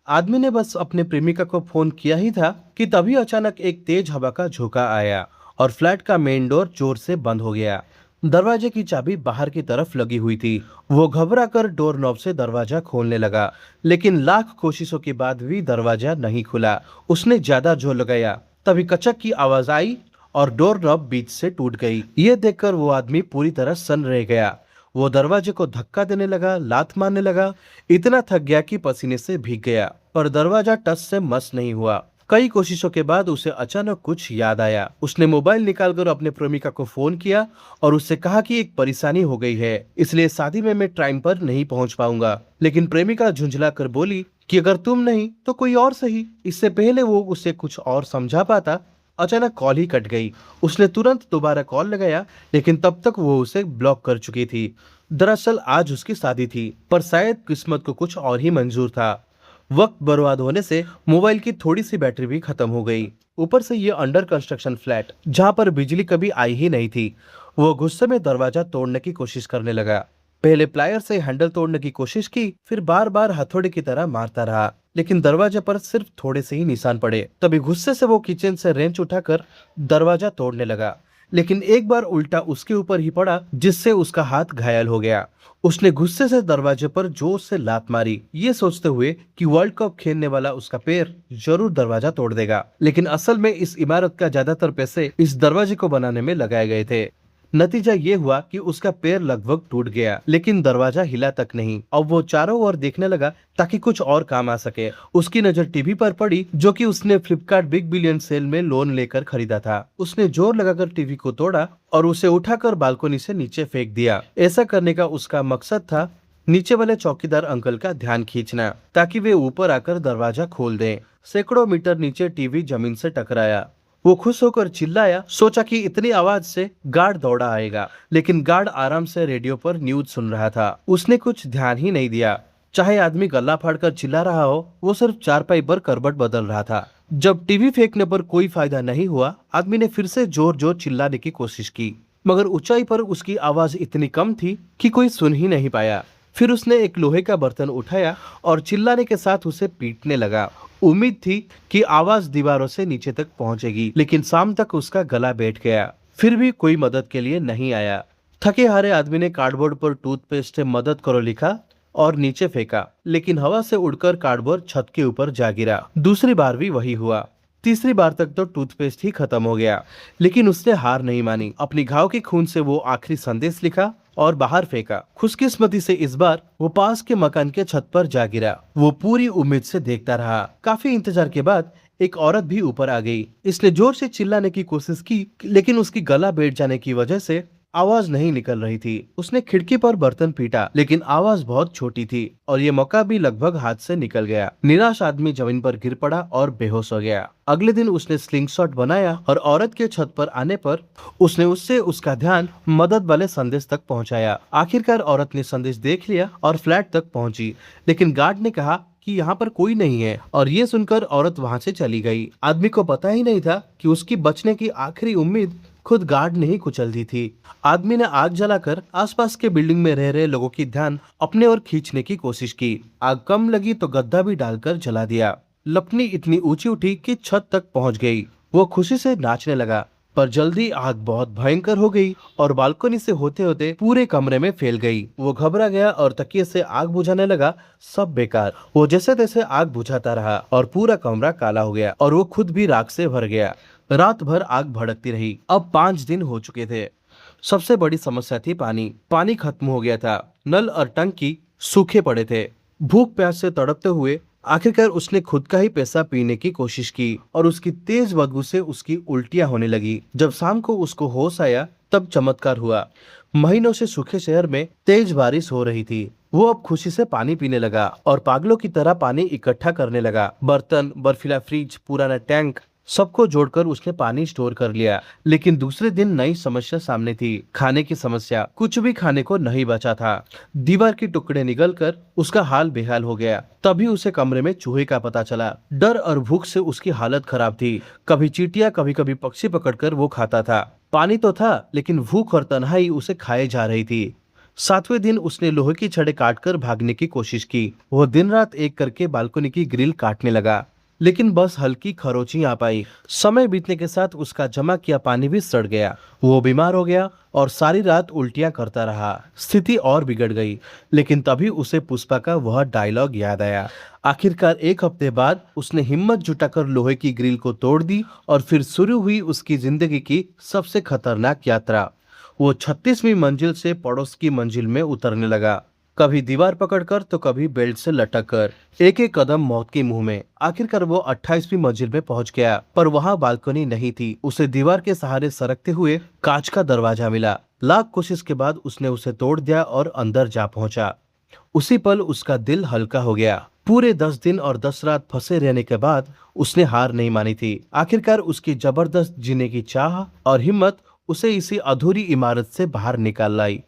आदमी ने बस अपने प्रेमिका को फोन किया ही था कि तभी अचानक एक तेज हवा का झोंका आया और फ्लैट का मेन डोर जोर से बंद हो गया। दरवाजे की चाबी बाहर की तरफ लगी हुई थी। वो घबरा कर डोर नॉब से दरवाजा खोलने लगा, लेकिन लाख कोशिशों के बाद भी दरवाजा नहीं खुला। उसने ज्यादा जोर लगाया, तभी कचक की आवाज आई और डोर नॉब बीच से टूट गई। ये देखकर वो आदमी पूरी तरह सन्न रह गया। वो दरवाजे को धक्का देने लगा, लात मारने लगा, इतना थक गया कि पसीने से भीग गया, पर दरवाजा टस से मस नहीं हुआ। कई कोशिशों के बाद उसे अचानक कुछ याद आया। उसने मोबाइल निकालकर अपने प्रेमिका को फोन किया और उससे कहा कि एक परेशानी हो गई है, इसलिए शादी में मैं टाइम पर नहीं पहुंच पाऊंगा। लेकिन प्रेमिका झुंझला कर बोली कि अगर तुम नहीं तो कोई और सही। इससे पहले वो उसे कुछ और समझा पाता, अचानक कॉल ही कट गई। उसने तुरंत दोबारा कॉल लगाया, लेकिन तब तक वो उसे ब्लॉक कर चुकी थी। दरअसल आज उसकी शादी थी, पर शायद किस्मत को कुछ और ही मंजूर था। वक्त बर्बाद होने से मोबाइल की थोड़ी सी बैटरी भी खत्म हो गई। ऊपर से ये अंडर कंस्ट्रक्शन फ्लैट जहाँ पर बिजली कभी आई ही नहीं थी। वो गुस्से में दरवाजा तोड़ने की कोशिश करने लगा। पहले प्लायर से हैंडल तोड़ने की कोशिश की, फिर बार बार हथौड़े की तरह मारता रहा, लेकिन दरवाजे पर सिर्फ थोड़े से ही निशान पड़े। तभी गुस्से से वो किचन से रेंच उठाकर दरवाजा तोड़ने लगा, लेकिन एक बार उल्टा उसके ऊपर ही पड़ा, जिससे उसका हाथ घायल हो गया। उसने गुस्से से दरवाजे पर जोर से लात मारी, ये सोचते हुए कि वर्ल्ड कप खेलने वाला उसका पैर जरूर दरवाजा तोड़ देगा। लेकिन असल में इस इमारत का ज्यादातर पैसे इस दरवाजे को बनाने में लगाए गए थे। नतीजा ये हुआ कि उसका पैर लगभग टूट गया, लेकिन दरवाजा हिला तक नहीं। अब वो चारों ओर देखने लगा ताकि कुछ और काम आ सके। उसकी नजर टीवी पर पड़ी, जो कि उसने फ्लिपकार्ट बिग बिलियन सेल में लोन लेकर खरीदा था। उसने जोर लगाकर टीवी को तोड़ा और उसे उठाकर बालकनी से नीचे फेंक दिया। ऐसा करने का उसका मकसद था नीचे वाले चौकीदार अंकल का ध्यान खींचना, ताकि वे ऊपर आकर दरवाजा खोल दें। सैकड़ों मीटर नीचे टीवी जमीन से टकराया। वो खुश होकर चिल्लाया, सोचा कि इतनी आवाज से गार्ड दौड़ा आएगा, लेकिन गार्ड आराम से रेडियो पर न्यूज सुन रहा था। उसने कुछ ध्यान ही नहीं दिया। चाहे आदमी गला फाड़कर चिल्ला रहा हो, वो सिर्फ चारपाई पर करवट बदल रहा था। जब टीवी फेंकने पर कोई फायदा नहीं हुआ, आदमी ने फिर से जोर जोर चिल्लाने की कोशिश की, मगर ऊंचाई पर उसकी आवाज इतनी कम थी कि कोई सुन ही नहीं पाया। फिर उसने एक लोहे का बर्तन उठाया और चिल्लाने के साथ उसे पीटने लगा। उम्मीद थी कि आवाज दीवारों से नीचे तक पहुंचेगी, लेकिन शाम तक उसका गला बैठ गया। फिर भी कोई मदद के लिए नहीं आया। थके हारे आदमी ने कार्डबोर्ड पर टूथपेस्ट से मदद करो लिखा और नीचे फेंका, लेकिन हवा से उड़कर कार्डबोर्ड छत के ऊपर जा गिरा। दूसरी बार भी वही हुआ। तीसरी बार तक तो टूथपेस्ट ही खत्म हो गया, लेकिन उसने हार नहीं मानी। अपनी घाव के खून से वो आखिरी संदेश लिखा और बाहर फेंका। खुशकिस्मती से इस बार वो पास के मकान के छत पर जा गिरा। वो पूरी उम्मीद से देखता रहा। काफी इंतजार के बाद एक औरत भी ऊपर आ गई। इसने जोर से चिल्लाने की कोशिश की, लेकिन उसकी गला बैठ जाने की वजह से आवाज नहीं निकल रही थी। उसने खिड़की पर बर्तन पीटा, लेकिन आवाज बहुत छोटी थी और ये मौका भी लगभग हाथ से निकल गया। निराश आदमी जमीन पर गिर पड़ा और बेहोश हो गया। अगले दिन उसने स्लिंग शॉट बनाया और औरत के छत पर आने पर उसने उससे उसका ध्यान मदद वाले संदेश तक पहुंचाया। आखिरकार औरत ने संदेश देख लिया और फ्लैट तक पहुंची, लेकिन गार्ड ने कहा कि यहाँ पर कोई नहीं है, और ये सुनकर औरत वहाँ से चली गई। आदमी को पता ही नहीं था कि उसकी बचने की आखिरी उम्मीद खुद गार्ड ने ही कुचल दी थी। आदमी ने आग जलाकर आसपास के बिल्डिंग में रह रहे लोगों की ध्यान अपने ओर खींचने की कोशिश की। आग कम लगी तो गद्दा भी डालकर जला दिया। लपनी इतनी ऊंची उठी कि छत तक पहुंच गई। वो खुशी से नाचने लगा, पर जल्दी आग बहुत भयंकर हो गई और बालकनी से होते होते पूरे कमरे में फैल गई। वो घबरा गया और तकिए से आग बुझाने लगा। सब बेकार। वो जैसे तैसे आग बुझाता रहा और पूरा कमरा काला हो गया और वो खुद भी राख से भर गया। रात भर आग भड़कती रही। अब 5 दिन हो चुके थे। सबसे बड़ी समस्या थी पानी। पानी खत्म हो गया था। नल और टंकी सूखे पड़े थे। भूख प्यास से तड़पते हुए आखिरकार उसने खुद का ही पैसा पीने की कोशिश की और उसकी तेज बदबू से उसकी उल्टियां होने लगी। जब शाम को उसको होश आया, तब चमत्कार हुआ। महीनों से सूखे शहर में तेज बारिश हो रही थी। वो अब खुशी से पानी पीने लगा और पागलों की तरह पानी इकट्ठा करने लगा। बर्तन, बर्फीला फ्रिज, पुराना टैंक, सबको जोड़कर उसने पानी स्टोर कर लिया। लेकिन दूसरे दिन नई समस्या सामने थी। खाने की समस्या। कुछ भी खाने को नहीं बचा था। दीवार के टुकड़े निगलकर उसका हाल बेहाल हो गया। तभी उसे कमरे में चूहे का पता चला। डर और भूख से उसकी हालत खराब थी। कभी चींटियां, कभी कभी पक्षी पकड़कर वो खाता था। पानी तो था, लेकिन भूख और तन्हाई उसे खाए जा रही थी। 7वें दिन उसने लोहे की छड़ें काटकर भागने की कोशिश की। वो दिन रात एक करके बालकनी की ग्रिल काटने लगा, लेकिन बस हल्की खरोंची आ पाई। समय बीतने के साथ उसका जमा किया पानी भी सड़ गया। वो बीमार हो गया और सारी रात उल्टियां करता रहा। स्थिति और बिगड़ गई, लेकिन तभी उसे पुष्पा का वह डायलॉग याद आया। आखिरकार एक हफ्ते बाद उसने हिम्मत जुटाकर लोहे की ग्रिल को तोड़ दी और फिर शुरू हुई उसकी जिंदगी की सबसे खतरनाक यात्रा। वो 36वीं मंजिल से पड़ोस की मंजिल में उतरने लगा, कभी दीवार पकड़कर तो कभी बेल्ट से लटक कर, एक एक कदम मौत के मुंह में। आखिरकार वो 28वीं मंजिल में पहुंच गया, पर वहां बालकनी नहीं थी। उसे दीवार के सहारे सरकते हुए कांच का दरवाजा मिला। लाख कोशिश के बाद उसने उसे तोड़ दिया और अंदर जा पहुंचा। उसी पल उसका दिल हल्का हो गया। पूरे 10 दिन और 10 रात फंसे रहने के बाद उसने हार नहीं मानी थी। आखिरकार उसकी जबरदस्त जीने की चाह और हिम्मत उसे इसी अधूरी इमारत से बाहर निकाल लाई।